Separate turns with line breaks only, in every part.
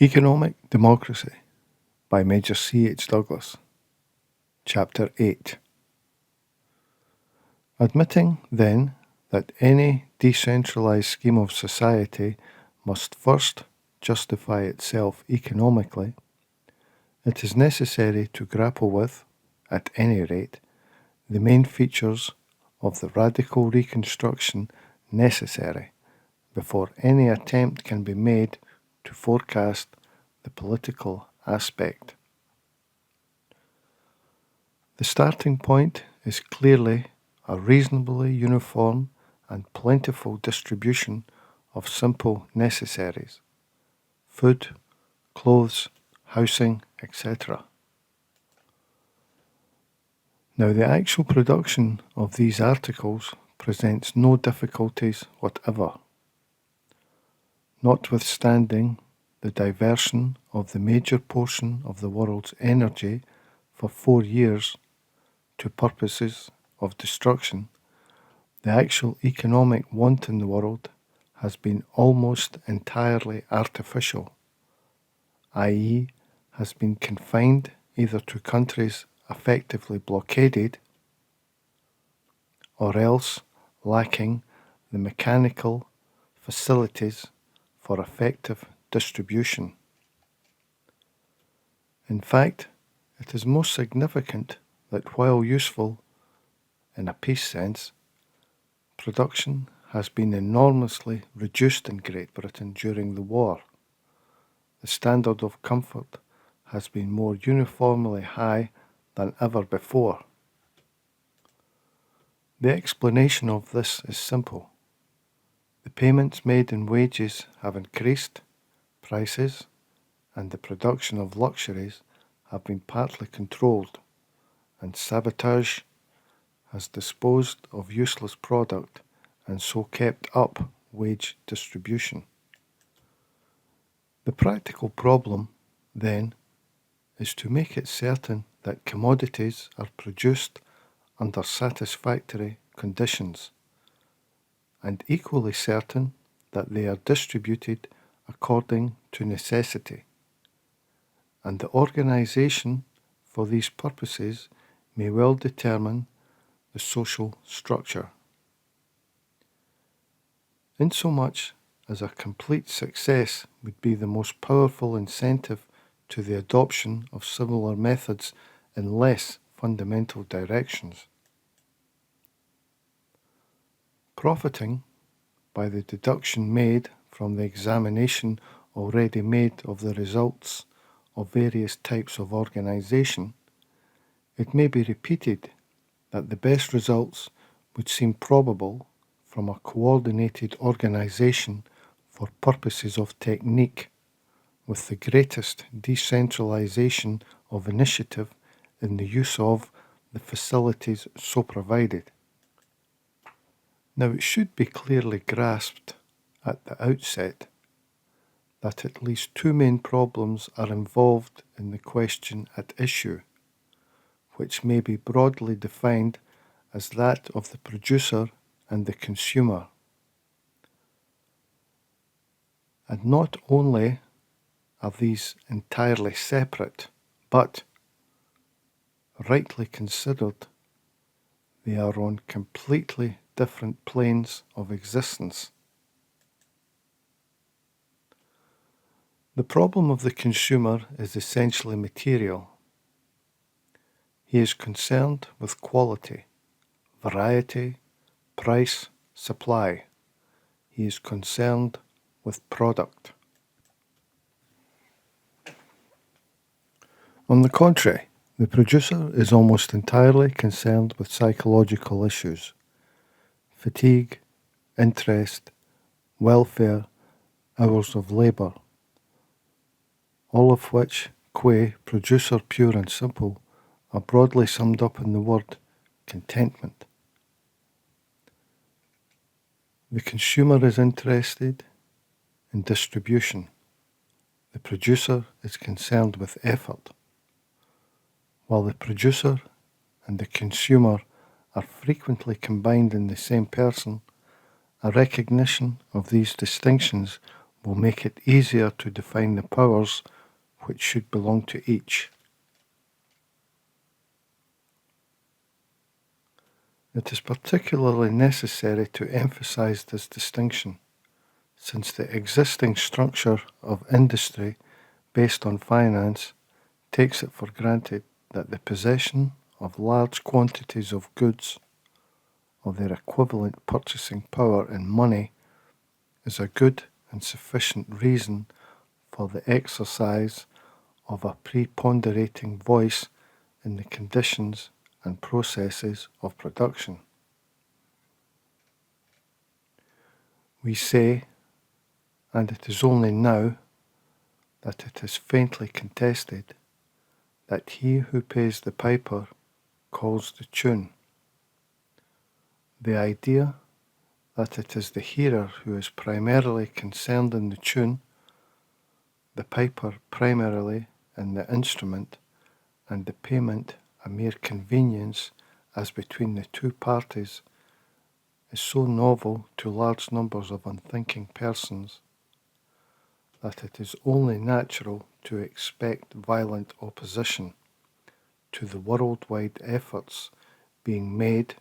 Economic Democracy by Major C. H. Douglas. Chapter 8. Admitting, then, that any decentralized scheme of society must first justify itself economically, it is necessary to grapple with, at any rate, the main features of the radical reconstruction necessary before any attempt can be made to forecast the political aspect. The starting point is clearly a reasonably uniform and plentiful distribution of simple necessaries: food, clothes, housing, etc. Now, the actual production of these articles presents no difficulties whatever, notwithstanding the diversion of the major portion of the world's energy for 4 years to purposes of destruction. The actual economic want in the world has been almost entirely artificial, i.e., has been confined either to countries effectively blockaded or else lacking the mechanical facilities for effective distribution. In fact, it is most significant that while useful in a peace sense, production has been enormously reduced in Great Britain during the war. The standard of comfort has been more uniformly high than ever before. The explanation of this is simple. The payments made in wages have increased, prices and the production of luxuries have been partly controlled, and sabotage has disposed of useless product and so kept up wage distribution. The practical problem, then, is to make it certain that commodities are produced under satisfactory conditions, and equally certain that they are distributed according to necessity, and the organization for these purposes may well determine the social structure. Insomuch as a complete success would be the most powerful incentive to the adoption of similar methods in less fundamental directions. Profiting by the deduction made from the examination already made of the results of various types of organization, it may be repeated that the best results would seem probable from a coordinated organization for purposes of technique, with the greatest decentralization of initiative in the use of the facilities so provided. Now, it should be clearly grasped at the outset that at least two main problems are involved in the question at issue, which may be broadly defined as that of the producer and the consumer. And not only are these entirely separate, but, rightly considered, they are on completely different planes of existence. The problem of the consumer is essentially material. He is concerned with quality, variety, price, supply. He is concerned with product. On the contrary, the producer is almost entirely concerned with psychological issues: fatigue, interest, welfare, hours of labour, all of which, qua producer pure and simple, are broadly summed up in the word contentment. The consumer is interested in distribution. The producer is concerned with effort. While the producer and the consumer are frequently combined in the same person, a recognition of these distinctions will make it easier to define the powers which should belong to each. It is particularly necessary to emphasize this distinction, since the existing structure of industry based on finance takes it for granted that the possession of large quantities of goods of their equivalent purchasing power in money is a good and sufficient reason for the exercise of a preponderating voice in the conditions and processes of production. We say, and it is only now that it is faintly contested, that he who pays the piper calls the tune. The idea that it is the hearer who is primarily concerned in the tune, the piper primarily in the instrument, and the payment a mere convenience as between the two parties, is so novel to large numbers of unthinking persons that it is only natural to expect violent opposition to the worldwide efforts being made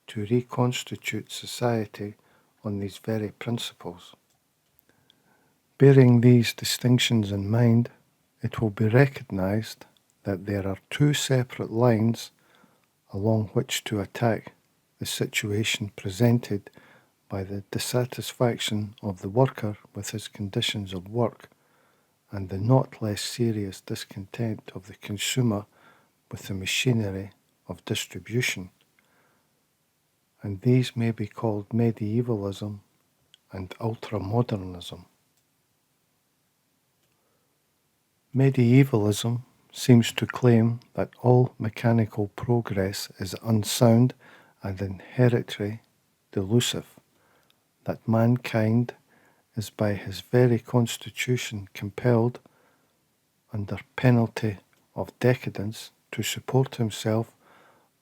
to reconstitute society on these very principles. Bearing these distinctions in mind, it will be recognized that there are two separate lines along which to attack the situation presented by the dissatisfaction of the worker with his conditions of work and the not less serious discontent of the consumer with the machinery of distribution. And these may be called medievalism and ultramodernism. Medievalism seems to claim that all mechanical progress is unsound and inherently delusive, that mankind is by his very constitution compelled, under penalty of decadence, to support himself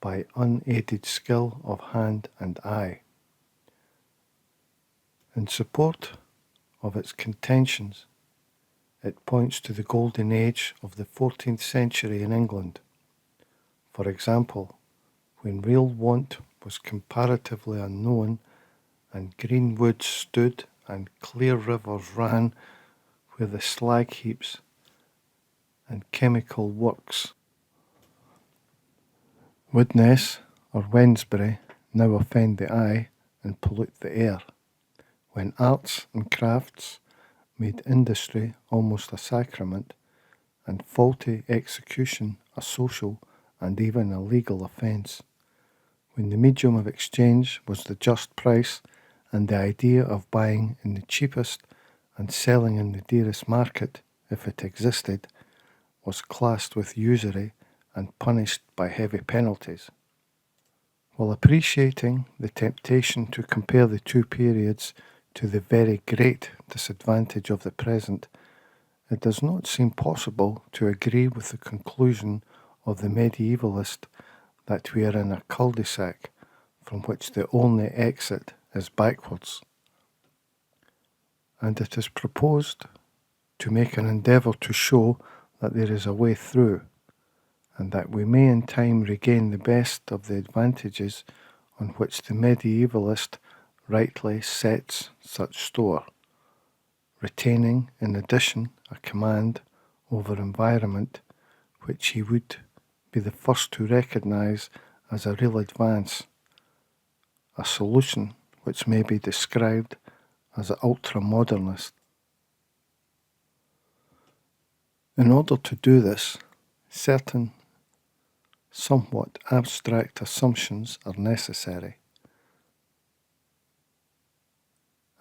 by unaided skill of hand and eye. In support of its contentions, it points to the golden age of the 14th century in England. For example, when real want was comparatively unknown and green woods stood and clear rivers ran where the slag heaps and chemical works Woodness or Wednesbury now offend the eye and pollute the air, when arts and crafts made industry almost a sacrament, and faulty execution a social and even a legal offence, when the medium of exchange was the just price, and the idea of buying in the cheapest and selling in the dearest market, if it existed, was classed with usury and punished by heavy penalties. While appreciating the temptation to compare the two periods to the very great disadvantage of the present, it does not seem possible to agree with the conclusion of the medievalist that we are in a cul-de-sac from which the only exit is backwards. And it is proposed to make an endeavour to show that there is a way through, and that we may in time regain the best of the advantages on which the medievalist rightly sets such store, retaining in addition a command over environment which he would be the first to recognise as a real advance, a solution which may be described as ultramodernist. In order to do this, certain somewhat abstract assumptions are necessary,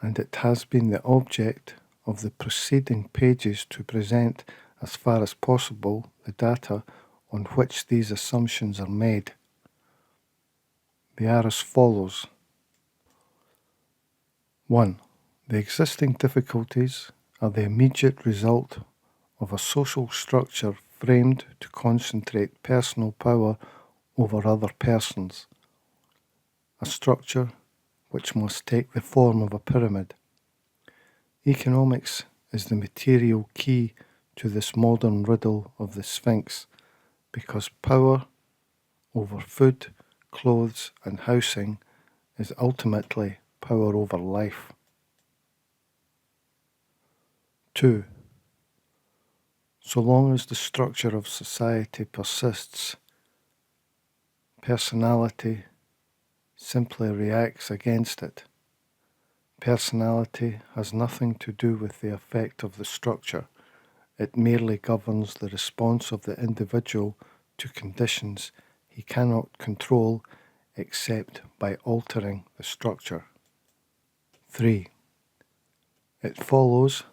and it has been the object of the preceding pages to present as far as possible the data on which these assumptions are made. They are as follows. 1. The existing difficulties are the immediate result of a social structure framed to concentrate personal power over other persons, a structure which must take the form of a pyramid. Economics is the material key to this modern riddle of the Sphinx, because power over food, clothes, and housing is ultimately power over life. 2. So long as the structure of society persists, personality simply reacts against it. Personality has nothing to do with the effect of the structure. It merely governs the response of the individual to conditions he cannot control except by altering the structure. 3. It follows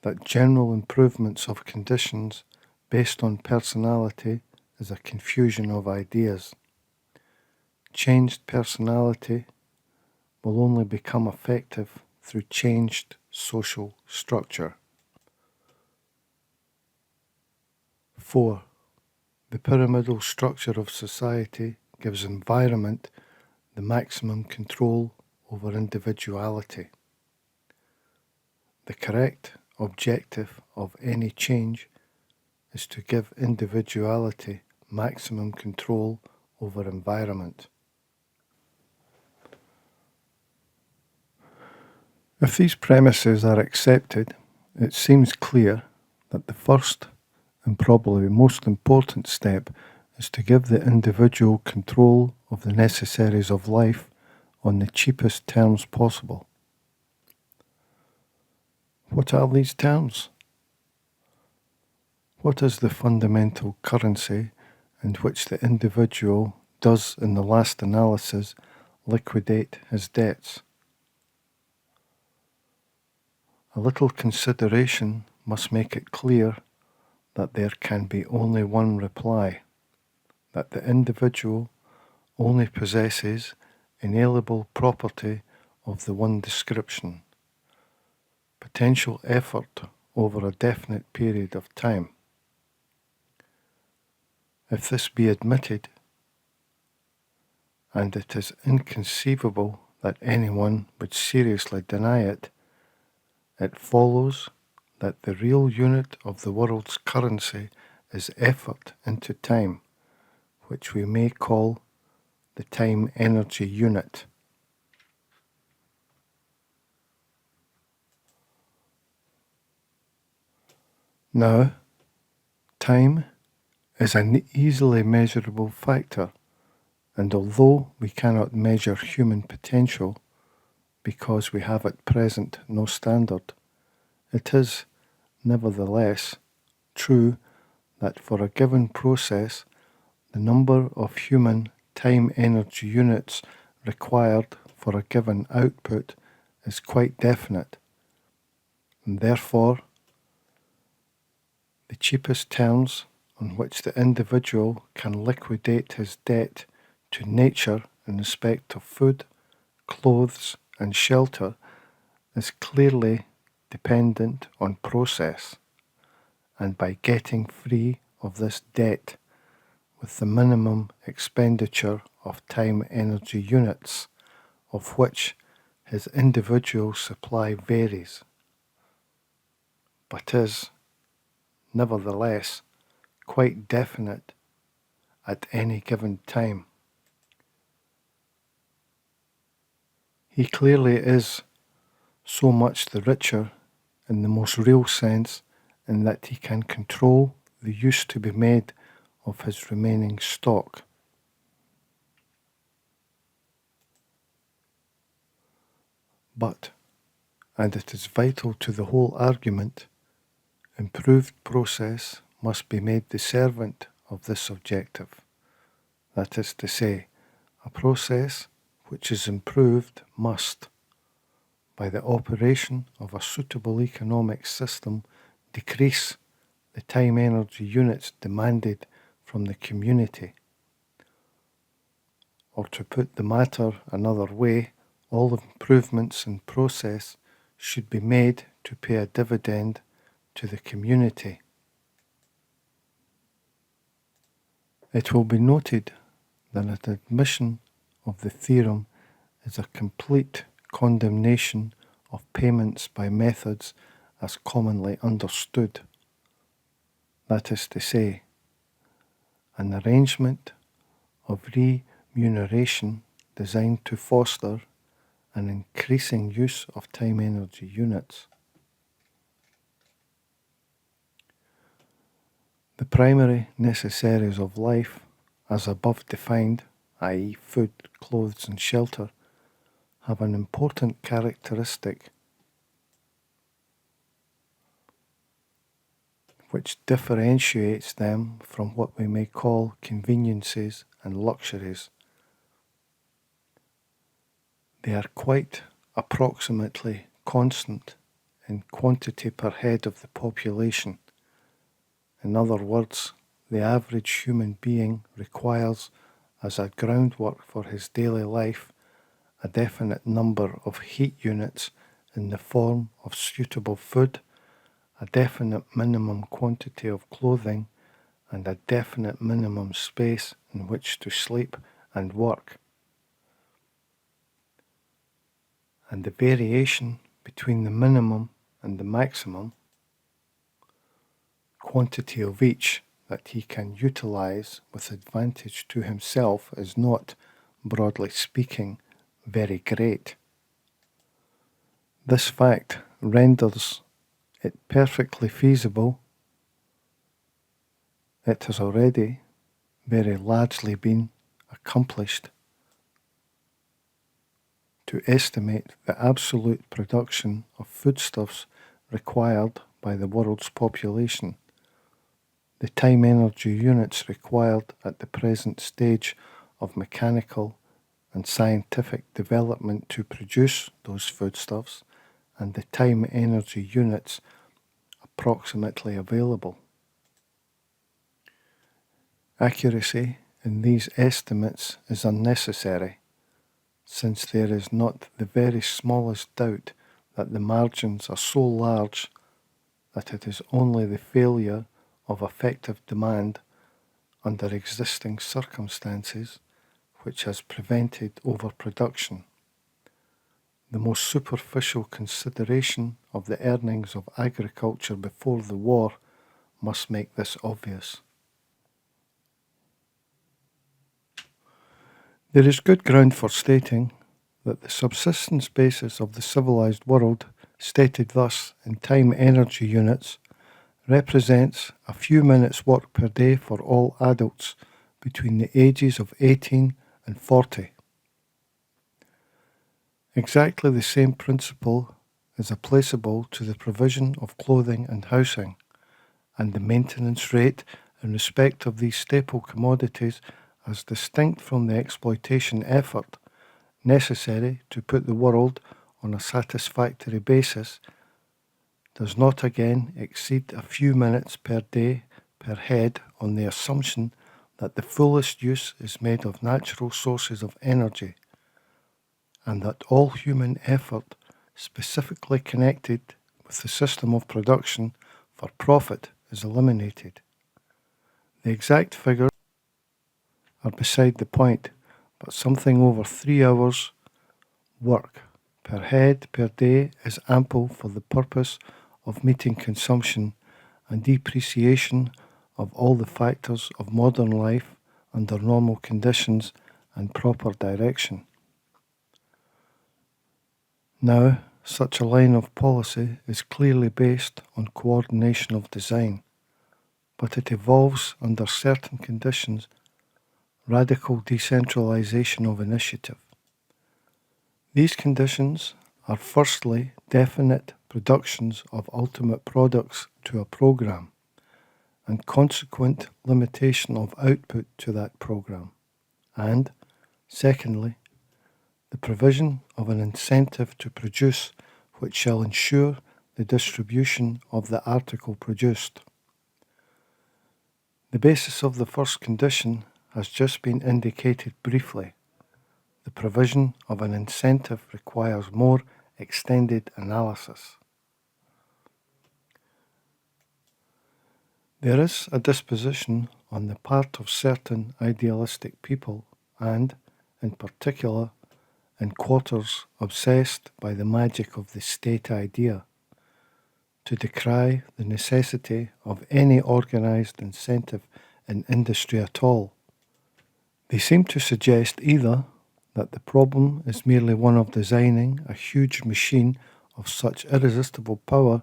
that general improvements of conditions based on personality is a confusion of ideas. Changed personality will only become effective through changed social structure. 4. The pyramidal structure of society gives environment the maximum control over individuality. The correct objective of any change is to give individuality maximum control over environment. If these premises are accepted, it seems clear that the first and probably most important step is to give the individual control of the necessaries of life on the cheapest terms possible. What are these terms? What is the fundamental currency in which the individual does, in the last analysis, liquidate his debts? A little consideration must make it clear that there can be only one reply, that the individual only possesses inalienable property of the one description, potential effort over a definite period of time. If this be admitted, and it is inconceivable that anyone would seriously deny it, it follows that the real unit of the world's currency is effort into time, which we may call the time-energy unit. Now, time is an easily measurable factor, and although we cannot measure human potential because we have at present no standard, it is, nevertheless, true that for a given process, the number of human time-energy units required for a given output is quite definite, and therefore the cheapest terms on which the individual can liquidate his debt to nature in respect of food, clothes, and shelter is clearly dependent on process, and by getting free of this debt with the minimum expenditure of time-energy units, of which his individual supply varies, but is, nevertheless, quite definite at any given time. He clearly is so much the richer in the most real sense in that he can control the use to be made of his remaining stock. But, and it is vital to the whole argument, improved process must be made the servant of this objective. That is to say, a process which is improved must, by the operation of a suitable economic system, decrease the time-energy units demanded from the community. Or to put the matter another way, all improvements in process should be made to pay a dividend to the community. It will be noted that an admission of the theorem is a complete condemnation of payments by methods as commonly understood. That is to say, an arrangement of remuneration designed to foster an increasing use of time energy units. The primary necessaries of life, as above defined, i.e. food, clothes and shelter, have an important characteristic which differentiates them from what we may call conveniences and luxuries. They are quite approximately constant in quantity per head of the population. In other words, the average human being requires as a groundwork for his daily life a definite number of heat units in the form of suitable food, a definite minimum quantity of clothing, and a definite minimum space in which to sleep and work. And the variation between the minimum and the maximum quantity of each that he can utilize with advantage to himself is not, broadly speaking, very great. This fact renders it perfectly feasible. It has already very largely been accomplished to estimate the absolute production of foodstuffs required by the world's population. The time energy units required at the present stage of mechanical and scientific development to produce those foodstuffs, and the time energy units approximately available. Accuracy in these estimates is unnecessary, since there is not the very smallest doubt that the margins are so large that it is only the failure of effective demand under existing circumstances which has prevented overproduction. The most superficial consideration of the earnings of agriculture before the war must make this obvious. There is good ground for stating that the subsistence basis of the civilized world, stated thus in time energy units, represents a few minutes' work per day for all adults between the ages of 18 and 40. Exactly the same principle is applicable to the provision of clothing and housing, and the maintenance rate in respect of these staple commodities as distinct from the exploitation effort necessary to put the world on a satisfactory basis does not again exceed a few minutes per day per head on the assumption that the fullest use is made of natural sources of energy, and that all human effort specifically connected with the system of production for profit is eliminated. The exact figures are beside the point, but something over 3 hours work per head per day is ample for the purpose of meeting consumption and depreciation of all the factors of modern life under normal conditions and proper direction. Now, such a line of policy is clearly based on coordination of design, but it evolves under certain conditions radical decentralization of initiative. These conditions are firstly definite productions of ultimate products to a program, and consequent limitation of output to that program, and secondly, the provision of an incentive to produce which shall ensure the distribution of the article produced. The basis of the first condition has just been indicated briefly. The provision of an incentive requires more extended analysis. There is a disposition on the part of certain idealistic people, and, in particular, in quarters obsessed by the magic of the state idea, to decry the necessity of any organised incentive in industry at all. They seem to suggest either that the problem is merely one of designing a huge machine of such irresistible power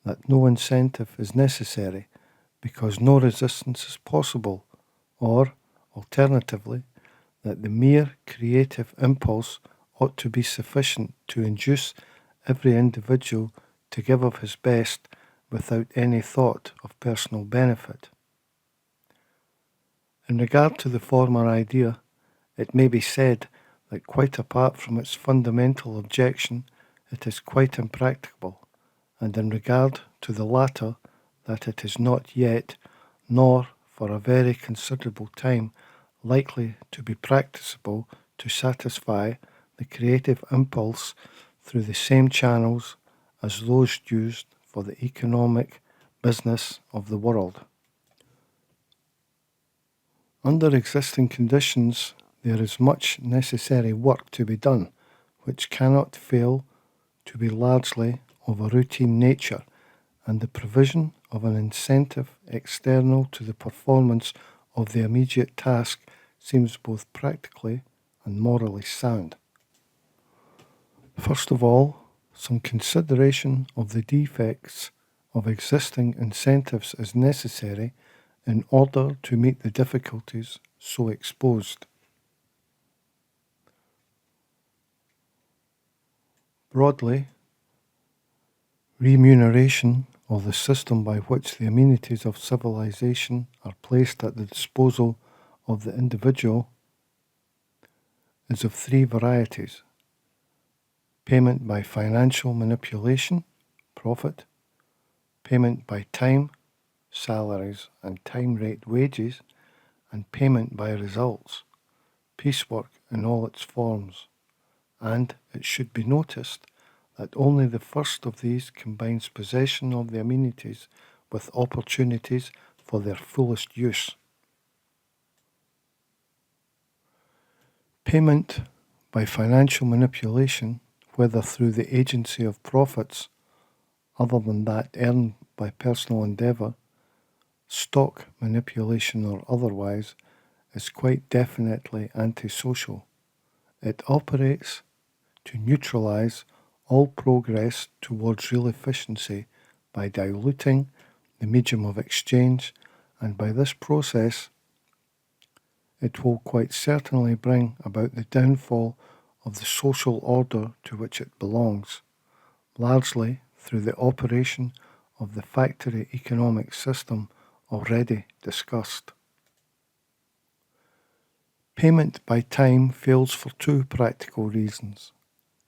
that no incentive is necessary because no resistance is possible, or, alternatively, that the mere creative impulse ought to be sufficient to induce every individual to give of his best without any thought of personal benefit. In regard to the former idea, it may be said that quite apart from its fundamental objection, it is quite impracticable, and in regard to the latter, that it is not yet, nor for a very considerable time, likely to be practicable to satisfy the creative impulse through the same channels as those used for the economic business of the world. Under existing conditions, there is much necessary work to be done, which cannot fail to be largely of a routine nature, and the provision of an incentive external to the performance of the immediate task seems both practically and morally sound. First of all, some consideration of the defects of existing incentives is necessary in order to meet the difficulties so exposed. Broadly, remuneration, or the system by which the amenities of civilization are placed at the disposal of the individual, is of three varieties: payment by financial manipulation, profit; payment by time, salaries and time rate wages; and payment by results, piecework in all its forms. And it should be noticed that only the first of these combines possession of the amenities with opportunities for their fullest use. Payment by financial manipulation, whether through the agency of profits other than that earned by personal endeavour, stock manipulation or otherwise, is quite definitely antisocial. It operates to neutralize all progress towards real efficiency by diluting the medium of exchange, and by this process it will quite certainly bring about the downfall of the social order to which it belongs, largely through the operation of the factory economic system already discussed. Payment by time fails for two practical reasons.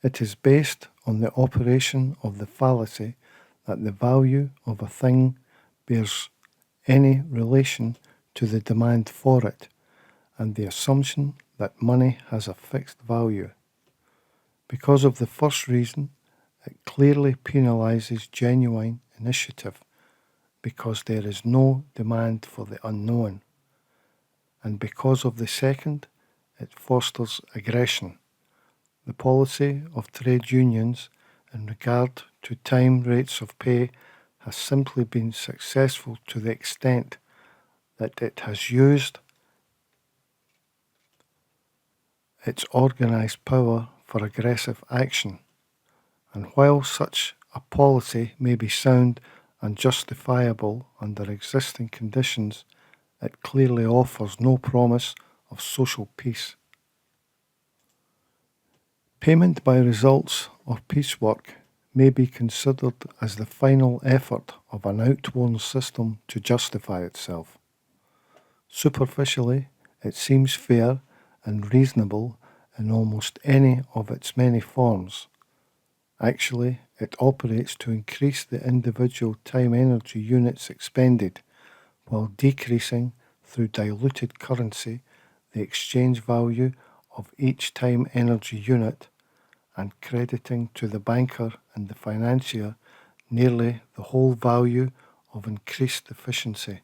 It is based on the operation of the fallacy that the value of a thing bears any relation to the demand for it, and the assumption that money has a fixed value. Because of the first reason, it clearly penalizes genuine initiative, because there is no demand for the unknown. And because of the second, it fosters aggression. The policy of trade unions in regard to time rates of pay has simply been successful to the extent that it has used its organized power for aggressive action. And while such a policy may be sound and justifiable under existing conditions, it clearly offers no promise of social peace. Payment by results of piecework may be considered as the final effort of an outworn system to justify itself. Superficially, it seems fair and reasonable in almost any of its many forms. Actually, it operates to increase the individual time-energy units expended, while decreasing, through diluted currency, the exchange value of each time-energy unit, and crediting to the banker and the financier nearly the whole value of increased efficiency.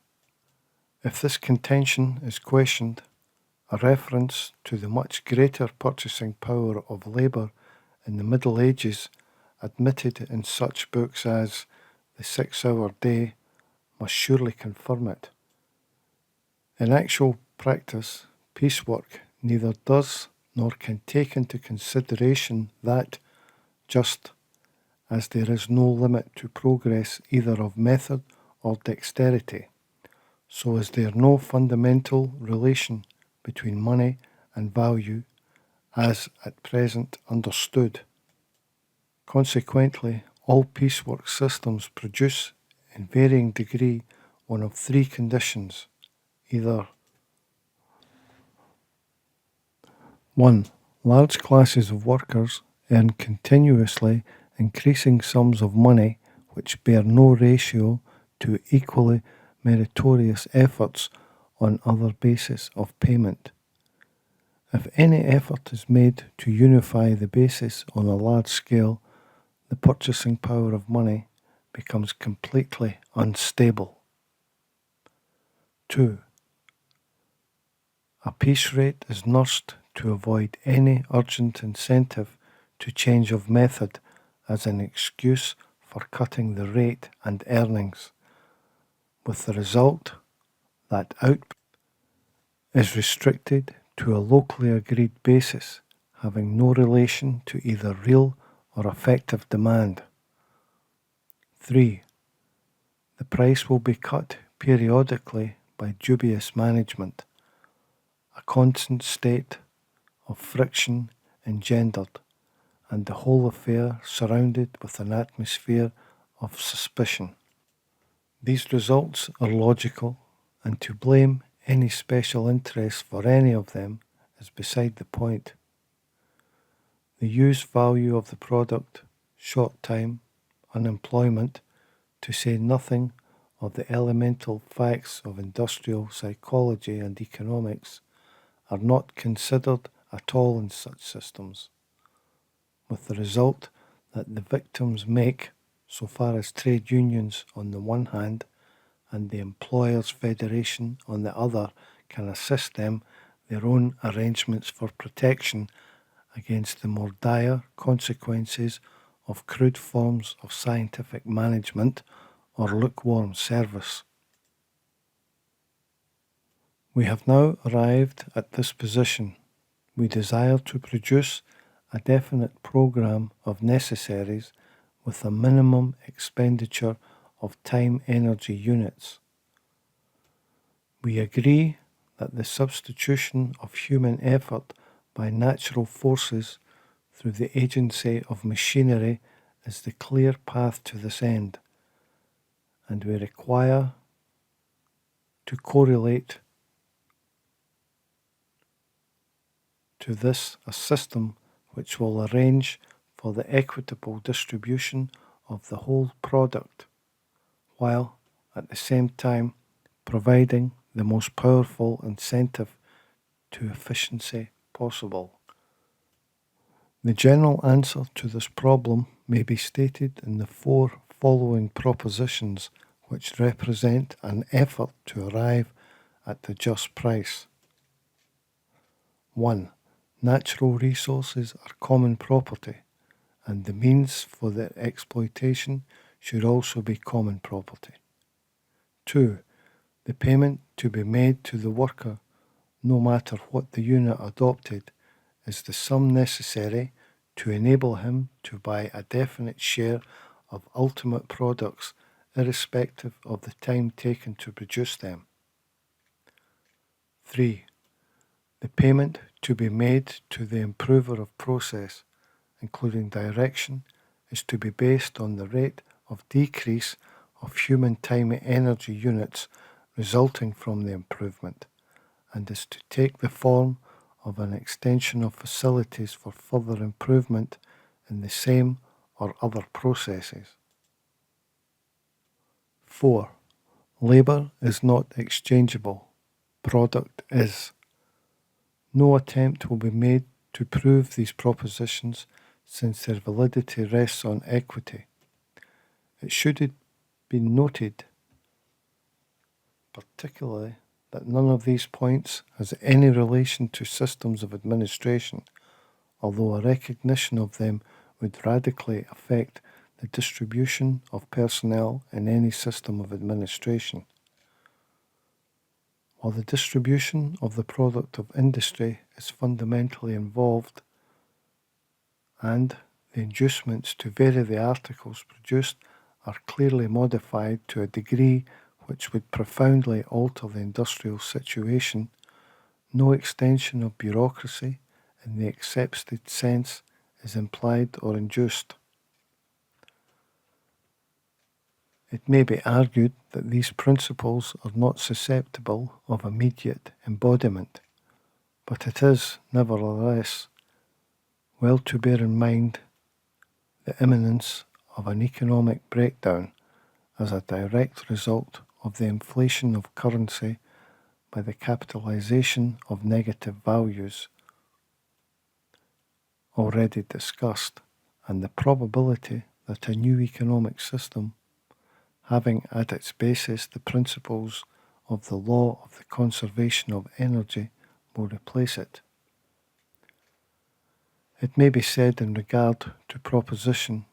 If this contention is questioned, a reference to the much greater purchasing power of labour in the Middle Ages, admitted in such books as the 6-hour day must surely confirm it. In actual practice, piecework neither does nor can take into consideration that, just as there is no limit to progress either of method or dexterity, so is there no fundamental relation between money and value as at present understood. Consequently, all piecework systems produce in varying degree one of three conditions: either 1. Large classes of workers earn continuously increasing sums of money which bear no ratio to equally meritorious efforts on other bases of payment. If any effort is made to unify the basis on a large scale, the purchasing power of money becomes completely unstable. 2. A piece rate is nursed to avoid any urgent incentive to change of method as an excuse for cutting the rate and earnings, with the result that output is restricted to a locally agreed basis having no relation to either real or effective demand. 3. The price will be cut periodically by dubious management, a constant state of friction engendered, and the whole affair surrounded with an atmosphere of suspicion. These results are logical, and to blame any special interest for any of them is beside the point. The use value of the product, short time, unemployment, to say nothing of the elemental facts of industrial psychology and economics, are not considered at all in such systems, with the result that the victims make, so far as trade unions on the one hand and the employers' federation on the other can assist them, their own arrangements for protection against the more dire consequences of crude forms of scientific management or lukewarm service. We have now arrived at this position. We desire to produce a definite program of necessaries with a minimum expenditure of time-energy units. We agree that the substitution of human effort by natural forces through the agency of machinery is the clear path to this end, and we require to correlate to this a system which will arrange for the equitable distribution of the whole product, while at the same time providing the most powerful incentive to efficiency possible. The general answer to this problem may be stated in the four following propositions, which represent an effort to arrive at the just price. 1. Natural resources are common property, and the means for their exploitation should also be common property. 2. The payment to be made to the worker, no matter what the unit adopted, is the sum necessary to enable him to buy a definite share of ultimate products irrespective of the time taken to produce them. 3. The payment to be made to the improver of process, including direction, is to be based on the rate of decrease of human time energy units resulting from the improvement, and is to take the form of an extension of facilities for further improvement in the same or other processes. 4. Labour is not exchangeable. Product is. No attempt will be made to prove these propositions, since their validity rests on equity. It should be noted particularly that none of these points has any relation to systems of administration, although a recognition of them would radically affect the distribution of personnel in any system of administration. While the distribution of the product of industry is fundamentally involved, and the inducements to vary the articles produced are clearly modified to a degree which would profoundly alter the industrial situation, no extension of bureaucracy in the accepted sense is implied or induced. It may be argued that these principles are not susceptible of immediate embodiment, but it is, nevertheless, well to bear in mind the imminence of an economic breakdown as a direct result of the inflation of currency by the capitalization of negative values already discussed, and the probability that a new economic system, having at its basis the principles of the law of the conservation of energy, will replace it. It may be said in regard to Proposition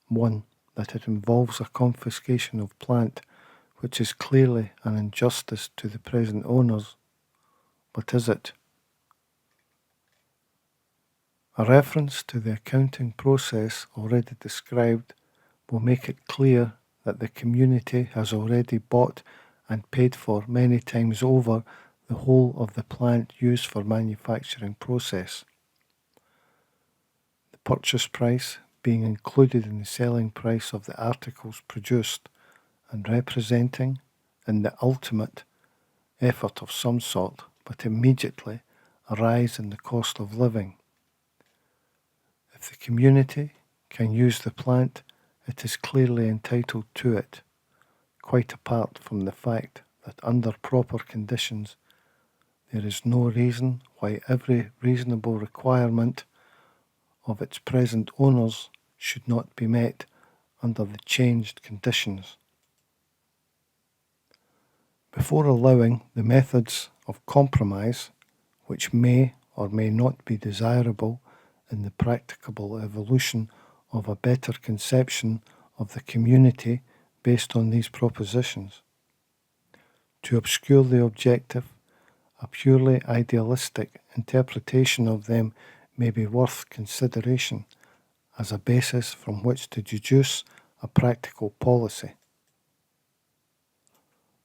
1 that it involves a confiscation of plant, which is clearly an injustice to the present owners, but is it? A reference to the accounting process already described will make it clear that the community has already bought and paid for many times over the whole of the plant used for manufacturing process. The purchase price being included in the selling price of the articles produced and representing, in the ultimate, effort of some sort, but immediately a rise in the cost of living. If the community can use the plant, it is clearly entitled to it, quite apart from the fact that under proper conditions there is no reason why every reasonable requirement of its present owners should not be met under the changed conditions. Before allowing the methods of compromise, which may or may not be desirable in the practicable evolution of a better conception of the community based on these propositions, to obscure the objective, a purely idealistic interpretation of them may be worth consideration as a basis from which to deduce a practical policy.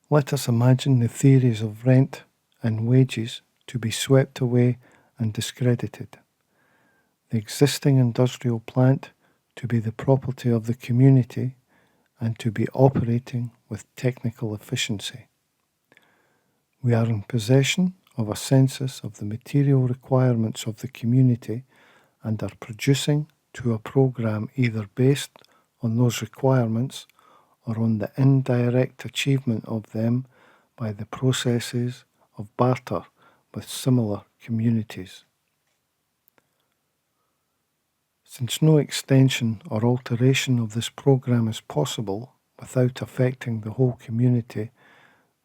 Let us imagine the theories of rent and wages to be swept away and discredited, the existing industrial plant to be the property of the community and to be operating with technical efficiency. We are in possession of a census of the material requirements of the community and are producing to a program either based on those requirements or on the indirect achievement of them by the processes of barter with similar communities. Since no extension or alteration of this program is possible without affecting the whole community,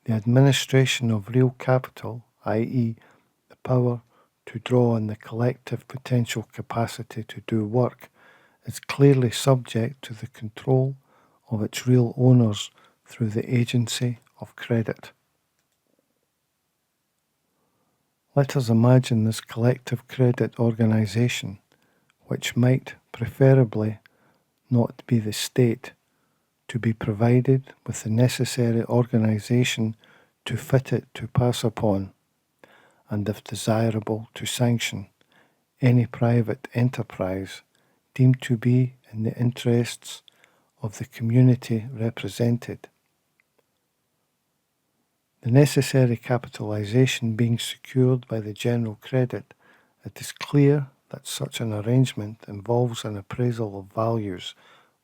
the administration of real capital, i.e., the power to draw on the collective potential capacity to do work, is clearly subject to the control of its real owners through the agency of credit. Let us imagine this collective credit organization, which might preferably not be the state, to be provided with the necessary organization to fit it to pass upon, and if desirable to sanction, any private enterprise deemed to be in the interests of the community represented. The necessary capitalization being secured by the general credit, it is clear that such an arrangement involves an appraisal of values,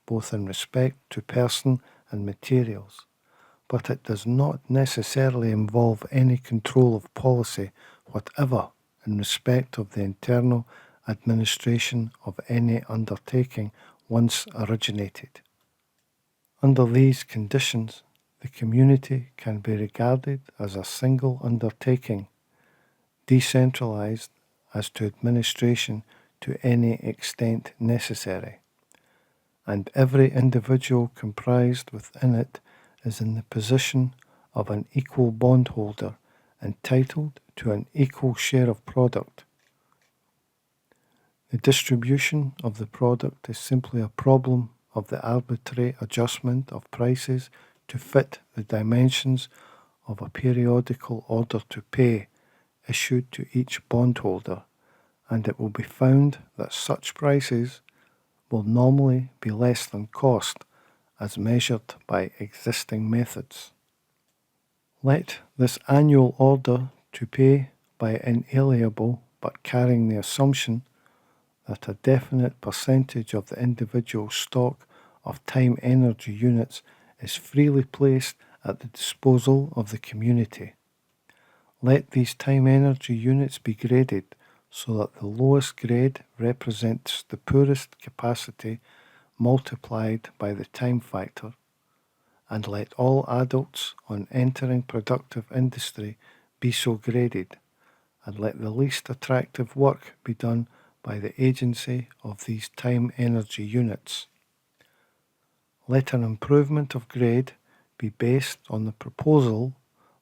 both in respect to person and materials, but it does not necessarily involve any control of policy whatever in respect of the internal administration of any undertaking once originated. Under these conditions, the community can be regarded as a single undertaking, decentralized as to administration to any extent necessary. and every individual comprised within it is in the position of an equal bondholder entitled to an equal share of product. The distribution of the product is simply a problem of the arbitrary adjustment of prices to fit the dimensions of a periodical order to pay issued to each bondholder, and it will be found that such prices will normally be less than cost as measured by existing methods. Let this annual order to pay be inalienable, but carrying the assumption that a definite percentage of the individual stock of time energy units is freely placed at the disposal of the community. Let these time energy units be graded so that the lowest grade represents the poorest capacity multiplied by the time factor, and let all adults on entering productive industry be so graded, and let the least attractive work be done by the agency of these time energy units. Let an improvement of grade be based on the proposal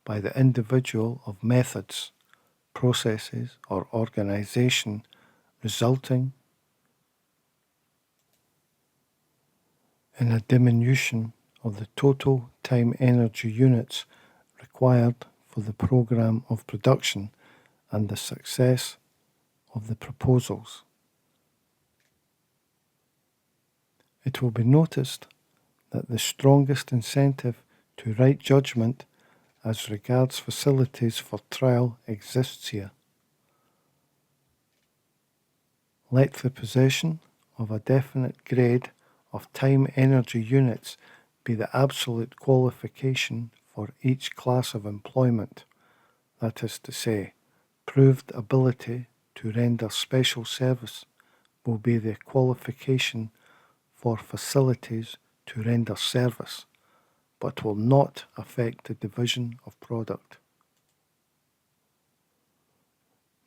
by the individual of methods, processes, or organization resulting in a diminution of the total time energy units required for the program of production and the success of the proposals. It will be noticed that the strongest incentive to right judgment as regards facilities for trial exists here. Let the possession of a definite grade of time energy units be the absolute qualification for each class of employment, that is to say, proved ability to render special service will be the qualification for facilities to render service, but will not affect the division of product.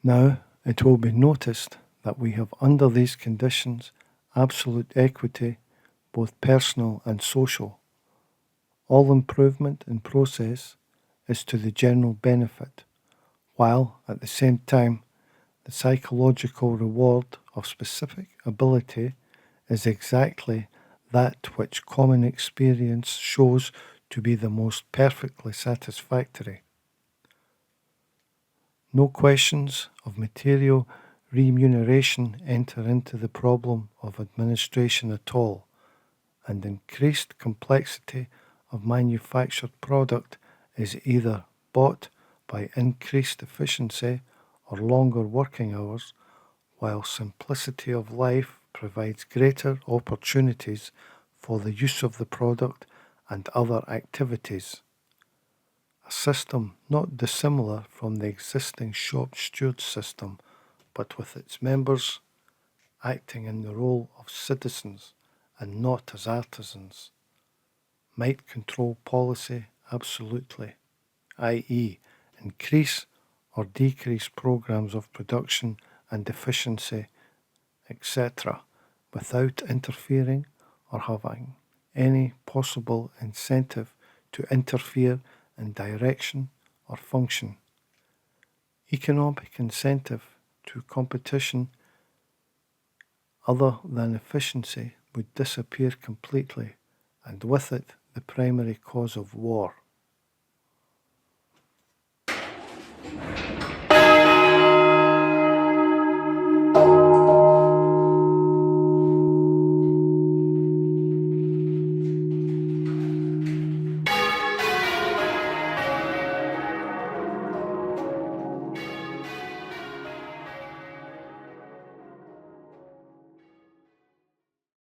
Now, it will be noticed that we have under these conditions absolute equity, both personal and social. All improvement in process is to the general benefit, while at the same time the psychological reward of specific ability is exactly that which common experience shows to be the most perfectly satisfactory. No questions of material remuneration enter into the problem of administration at all, and increased complexity of manufactured product is either bought by increased efficiency or longer working hours, while simplicity of life provides greater opportunities for the use of the product and other activities. A system not dissimilar from the existing shop steward system, but with its members acting in the role of citizens and not as artisans, might control policy absolutely, i.e., increase or decrease programs of production and efficiency, etc., without interfering or having any possible incentive to interfere in direction or function. Economic incentive to competition other than efficiency would disappear completely, and with it the primary cause of war.